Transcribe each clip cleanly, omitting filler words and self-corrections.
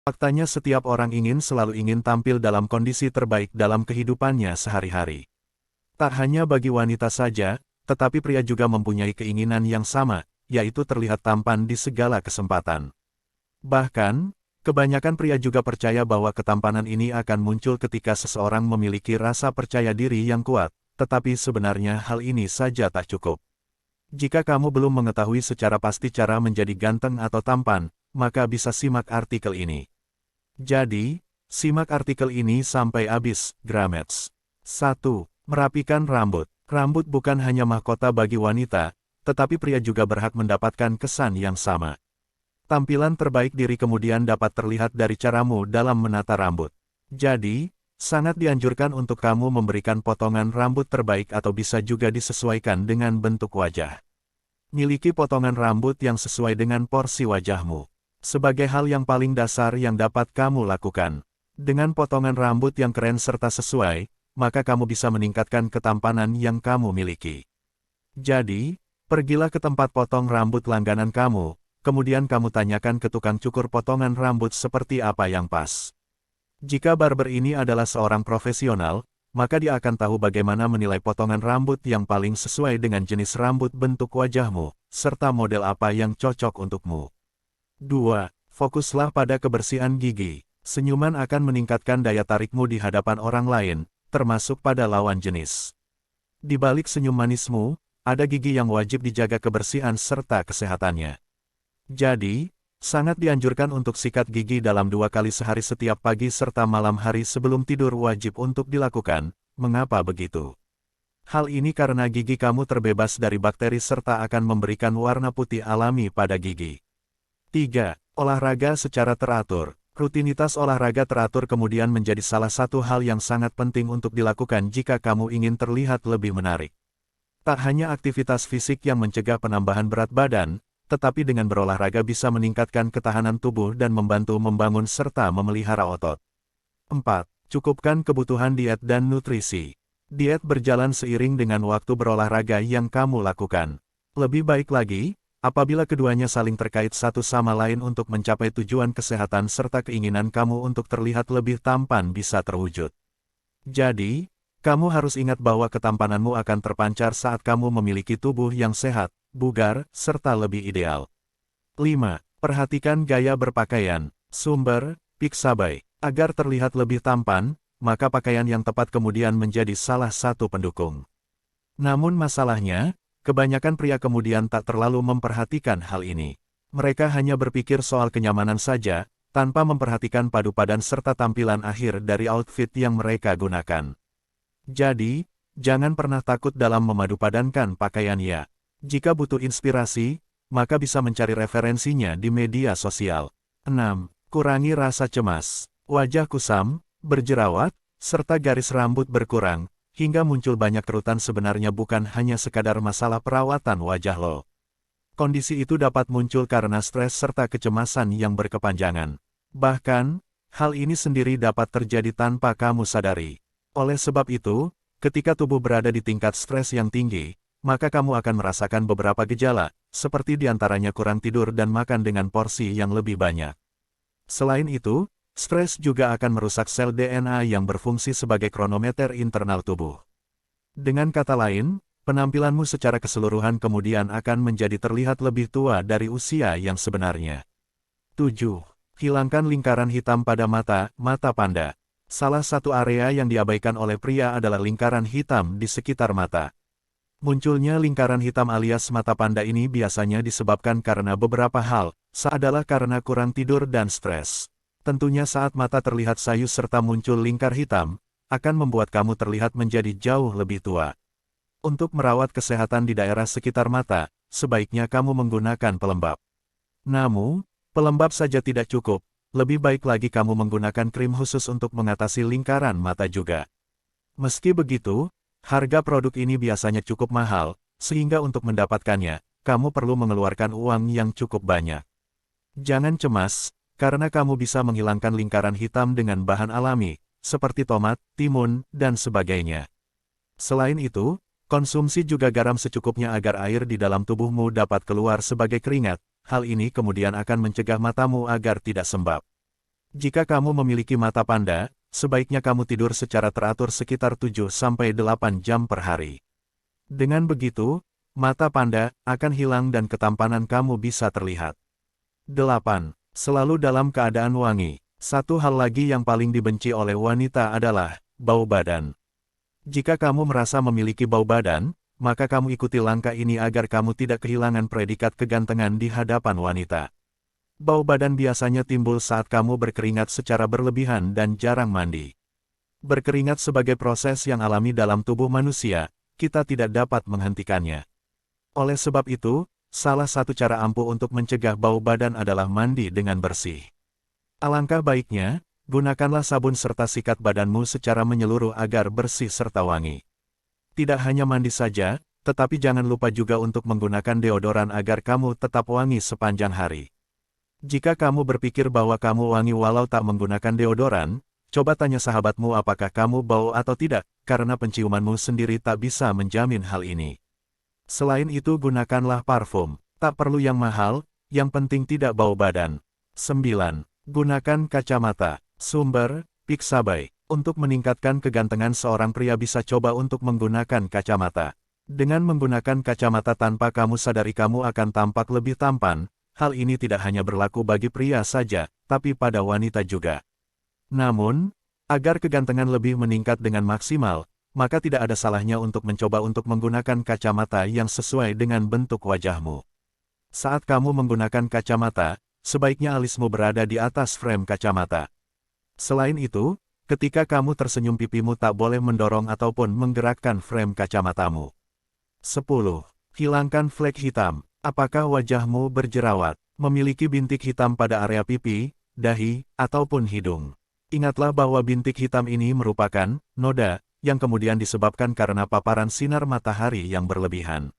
Faktanya setiap orang selalu ingin tampil dalam kondisi terbaik dalam kehidupannya sehari-hari. Tak hanya bagi wanita saja, tetapi pria juga mempunyai keinginan yang sama, yaitu terlihat tampan di segala kesempatan. Bahkan, kebanyakan pria juga percaya bahwa ketampanan ini akan muncul ketika seseorang memiliki rasa percaya diri yang kuat, tetapi sebenarnya hal ini saja tak cukup. Jika kamu belum mengetahui secara pasti cara menjadi ganteng atau tampan, maka bisa simak artikel ini. Jadi, simak artikel ini sampai habis, Gramets. 1. Merapikan rambut. Rambut bukan hanya mahkota bagi wanita, tetapi pria juga berhak mendapatkan kesan yang sama. Tampilan terbaik diri kemudian dapat terlihat dari caramu dalam menata rambut. Jadi, sangat dianjurkan untuk kamu memberikan potongan rambut terbaik atau bisa juga disesuaikan dengan bentuk wajah. Miliki potongan rambut yang sesuai dengan porsi wajahmu. Sebagai hal yang paling dasar yang dapat kamu lakukan. Dengan potongan rambut yang keren serta sesuai, maka kamu bisa meningkatkan ketampanan yang kamu miliki. Jadi, pergilah ke tempat potong rambut langganan kamu, kemudian kamu tanyakan ke tukang cukur potongan rambut seperti apa yang pas. Jika barber ini adalah seorang profesional, maka dia akan tahu bagaimana menilai potongan rambut yang paling sesuai dengan jenis rambut bentuk wajahmu, serta model apa yang cocok untukmu. 2. Fokuslah pada kebersihan gigi. Senyuman akan meningkatkan daya tarikmu di hadapan orang lain, termasuk pada lawan jenis. Di balik senyum manismu, ada gigi yang wajib dijaga kebersihan serta kesehatannya. Jadi, sangat dianjurkan untuk sikat gigi dalam 2 kali sehari setiap pagi serta malam hari sebelum tidur wajib untuk dilakukan. Mengapa begitu? Hal ini karena gigi kamu terbebas dari bakteri serta akan memberikan warna putih alami pada gigi. 3. Olahraga secara teratur. Rutinitas olahraga teratur kemudian menjadi salah satu hal yang sangat penting untuk dilakukan jika kamu ingin terlihat lebih menarik. Tak hanya aktivitas fisik yang mencegah penambahan berat badan, tetapi dengan berolahraga bisa meningkatkan ketahanan tubuh dan membantu membangun serta memelihara otot. 4. Cukupkan kebutuhan diet dan nutrisi. Diet berjalan seiring dengan waktu berolahraga yang kamu lakukan. Lebih baik lagi, apabila keduanya saling terkait satu sama lain untuk mencapai tujuan kesehatan serta keinginan kamu untuk terlihat lebih tampan bisa terwujud. Jadi, kamu harus ingat bahwa ketampananmu akan terpancar saat kamu memiliki tubuh yang sehat, bugar, serta lebih ideal. 5. Perhatikan gaya berpakaian. Sumber, Pixabay. Agar terlihat lebih tampan, maka pakaian yang tepat kemudian menjadi salah satu pendukung. Namun masalahnya, kebanyakan pria kemudian tak terlalu memperhatikan hal ini. Mereka hanya berpikir soal kenyamanan saja, tanpa memperhatikan padu padan serta tampilan akhir dari outfit yang mereka gunakan. Jadi, jangan pernah takut dalam memadupadankan pakaian ya. Jika butuh inspirasi, maka bisa mencari referensinya di media sosial. 6. Kurangi rasa cemas. Wajah kusam, berjerawat, serta garis rambut berkurang, hingga muncul banyak kerutan sebenarnya bukan hanya sekadar masalah perawatan wajah lo. Kondisi itu dapat muncul karena stres serta kecemasan yang berkepanjangan. Bahkan, hal ini sendiri dapat terjadi tanpa kamu sadari. Oleh sebab itu, ketika tubuh berada di tingkat stres yang tinggi, maka kamu akan merasakan beberapa gejala, seperti diantaranya kurang tidur dan makan dengan porsi yang lebih banyak. Selain itu, stres juga akan merusak sel DNA yang berfungsi sebagai kronometer internal tubuh. Dengan kata lain, penampilanmu secara keseluruhan kemudian akan menjadi terlihat lebih tua dari usia yang sebenarnya. 7. Hilangkan lingkaran hitam pada mata panda. Salah satu area yang diabaikan oleh pria adalah lingkaran hitam di sekitar mata. Munculnya lingkaran hitam alias mata panda ini biasanya disebabkan karena beberapa hal, adalah karena kurang tidur dan stres. Tentunya saat mata terlihat sayu serta muncul lingkar hitam, akan membuat kamu terlihat menjadi jauh lebih tua. Untuk merawat kesehatan di daerah sekitar mata, sebaiknya kamu menggunakan pelembab. Namun, pelembab saja tidak cukup, lebih baik lagi kamu menggunakan krim khusus untuk mengatasi lingkaran mata juga. Meski begitu, harga produk ini biasanya cukup mahal, sehingga untuk mendapatkannya, kamu perlu mengeluarkan uang yang cukup banyak. Jangan cemas, karena kamu bisa menghilangkan lingkaran hitam dengan bahan alami, seperti tomat, timun, dan sebagainya. Selain itu, konsumsi juga garam secukupnya agar air di dalam tubuhmu dapat keluar sebagai keringat, hal ini kemudian akan mencegah matamu agar tidak sembab. Jika kamu memiliki mata panda, sebaiknya kamu tidur secara teratur sekitar 7-8 jam per hari. Dengan begitu, mata panda akan hilang dan ketampanan kamu bisa terlihat. 8. Selalu dalam keadaan wangi. Satu hal lagi yang paling dibenci oleh wanita adalah bau badan. Jika kamu merasa memiliki bau badan, maka kamu ikuti langkah ini agar kamu tidak kehilangan predikat kegantengan di hadapan wanita. Bau badan biasanya timbul saat kamu berkeringat secara berlebihan dan jarang mandi. Berkeringat sebagai proses yang alami dalam tubuh manusia, kita tidak dapat menghentikannya. Oleh sebab itu, salah satu cara ampuh untuk mencegah bau badan adalah mandi dengan bersih. Alangkah baiknya, gunakanlah sabun serta sikat badanmu secara menyeluruh agar bersih serta wangi. Tidak hanya mandi saja, tetapi jangan lupa juga untuk menggunakan deodoran agar kamu tetap wangi sepanjang hari. Jika kamu berpikir bahwa kamu wangi walau tak menggunakan deodoran, coba tanya sahabatmu apakah kamu bau atau tidak, karena penciumanmu sendiri tak bisa menjamin hal ini. Selain itu gunakanlah parfum. Tak perlu yang mahal, yang penting tidak bau badan. 9. Gunakan kacamata. Sumber, Pixabay. Untuk meningkatkan kegantengan seorang pria bisa coba untuk menggunakan kacamata. Dengan menggunakan kacamata tanpa kamu sadari kamu akan tampak lebih tampan. Hal ini tidak hanya berlaku bagi pria saja, tapi pada wanita juga. Namun, agar kegantengan lebih meningkat dengan maksimal, maka tidak ada salahnya untuk mencoba untuk menggunakan kacamata yang sesuai dengan bentuk wajahmu. Saat kamu menggunakan kacamata, sebaiknya alismu berada di atas frame kacamata. Selain itu, ketika kamu tersenyum pipimu tak boleh mendorong ataupun menggerakkan frame kacamatamu. 10. Hilangkan flek hitam. Apakah wajahmu berjerawat, memiliki bintik hitam pada area pipi, dahi, ataupun hidung? Ingatlah bahwa bintik hitam ini merupakan noda, yang kemudian disebabkan karena paparan sinar matahari yang berlebihan.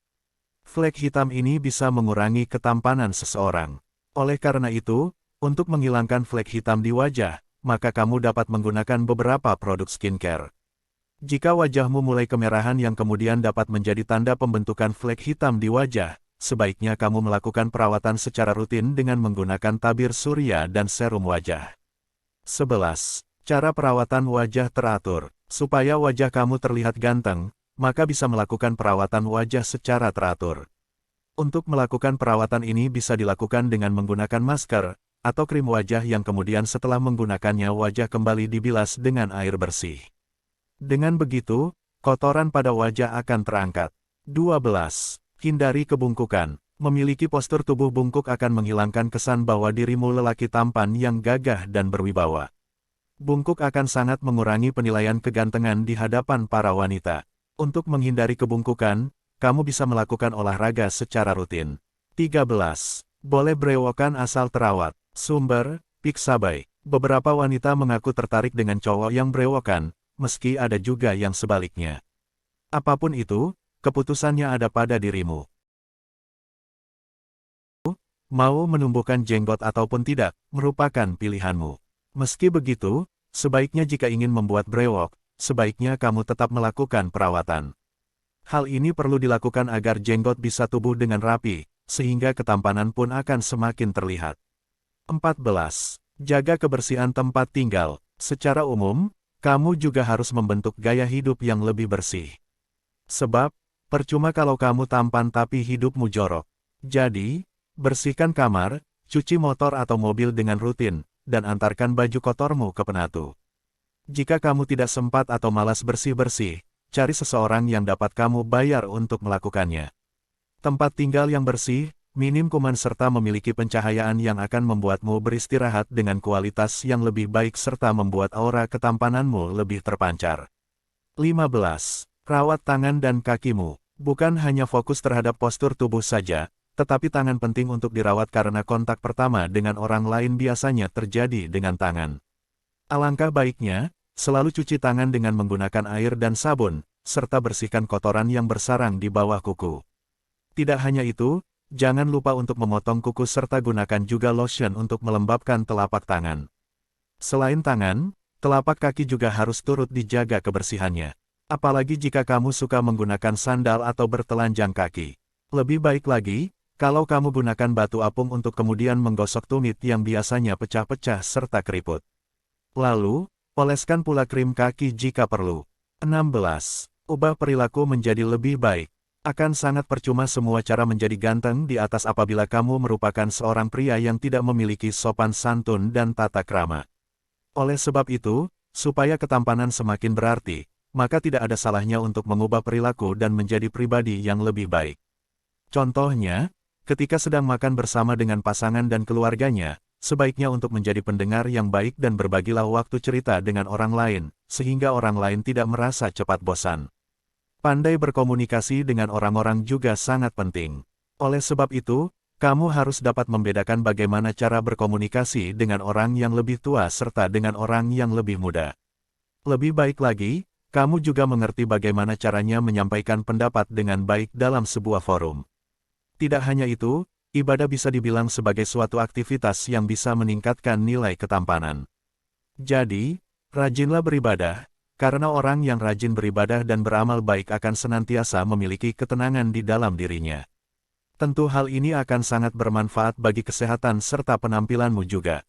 Flek hitam ini bisa mengurangi ketampanan seseorang. Oleh karena itu, untuk menghilangkan flek hitam di wajah, maka kamu dapat menggunakan beberapa produk skincare. Jika wajahmu mulai kemerahan yang kemudian dapat menjadi tanda pembentukan flek hitam di wajah, sebaiknya kamu melakukan perawatan secara rutin dengan menggunakan tabir surya dan serum wajah. 11. Cara perawatan wajah teratur. Supaya wajah kamu terlihat ganteng, maka bisa melakukan perawatan wajah secara teratur. Untuk melakukan perawatan ini bisa dilakukan dengan menggunakan masker, atau krim wajah yang kemudian setelah menggunakannya wajah kembali dibilas dengan air bersih. Dengan begitu, kotoran pada wajah akan terangkat. 12. Hindari kebungkukan. Memiliki postur tubuh bungkuk akan menghilangkan kesan bahwa dirimu lelaki tampan yang gagah dan berwibawa. Bungkuk akan sangat mengurangi penilaian kegantengan di hadapan para wanita. Untuk menghindari kebungkukan, kamu bisa melakukan olahraga secara rutin. 13. Boleh brewokan asal terawat. Sumber, Pixabay. Beberapa wanita mengaku tertarik dengan cowok yang brewokan, meski ada juga yang sebaliknya. Apapun itu, keputusannya ada pada dirimu. Mau menumbuhkan jenggot ataupun tidak, merupakan pilihanmu. Meski begitu, sebaiknya jika ingin membuat brewok, sebaiknya kamu tetap melakukan perawatan. Hal ini perlu dilakukan agar jenggot bisa tumbuh dengan rapi, sehingga ketampanan pun akan semakin terlihat. 14. Jaga kebersihan tempat tinggal. Secara umum, kamu juga harus membentuk gaya hidup yang lebih bersih. Sebab, percuma kalau kamu tampan tapi hidupmu jorok. Jadi, bersihkan kamar, cuci motor atau mobil dengan rutin, dan antarkan baju kotormu ke penatu. Jika kamu tidak sempat atau malas bersih-bersih, cari seseorang yang dapat kamu bayar untuk melakukannya. Tempat tinggal yang bersih, minim kuman serta memiliki pencahayaan yang akan membuatmu beristirahat dengan kualitas yang lebih baik serta membuat aura ketampananmu lebih terpancar. 15. Rawat tangan dan kakimu. Bukan hanya fokus terhadap postur tubuh saja, tetapi tangan penting untuk dirawat karena kontak pertama dengan orang lain biasanya terjadi dengan tangan. Alangkah baiknya, selalu cuci tangan dengan menggunakan air dan sabun, serta bersihkan kotoran yang bersarang di bawah kuku. Tidak hanya itu, jangan lupa untuk memotong kuku serta gunakan juga lotion untuk melembabkan telapak tangan. Selain tangan, telapak kaki juga harus turut dijaga kebersihannya. Apalagi jika kamu suka menggunakan sandal atau bertelanjang kaki. Lebih baik lagi, Kalau kamu gunakan batu apung untuk kemudian menggosok tumit yang biasanya pecah-pecah serta keriput. Lalu, oleskan pula krim kaki jika perlu. 16. Ubah perilaku menjadi lebih baik. Akan sangat percuma semua cara menjadi ganteng di atas apabila kamu merupakan seorang pria yang tidak memiliki sopan santun dan tata krama. Oleh sebab itu, supaya ketampanan semakin berarti, maka tidak ada salahnya untuk mengubah perilaku dan menjadi pribadi yang lebih baik. Contohnya, ketika sedang makan bersama dengan pasangan dan keluarganya, sebaiknya untuk menjadi pendengar yang baik dan berbagilah waktu cerita dengan orang lain, sehingga orang lain tidak merasa cepat bosan. Pandai berkomunikasi dengan orang-orang juga sangat penting. Oleh sebab itu, kamu harus dapat membedakan bagaimana cara berkomunikasi dengan orang yang lebih tua serta dengan orang yang lebih muda. Lebih baik lagi, kamu juga mengerti bagaimana caranya menyampaikan pendapat dengan baik dalam sebuah forum. Tidak hanya itu, ibadah bisa dibilang sebagai suatu aktivitas yang bisa meningkatkan nilai ketampanan. Jadi, rajinlah beribadah, karena orang yang rajin beribadah dan beramal baik akan senantiasa memiliki ketenangan di dalam dirinya. Tentu hal ini akan sangat bermanfaat bagi kesehatan serta penampilanmu juga.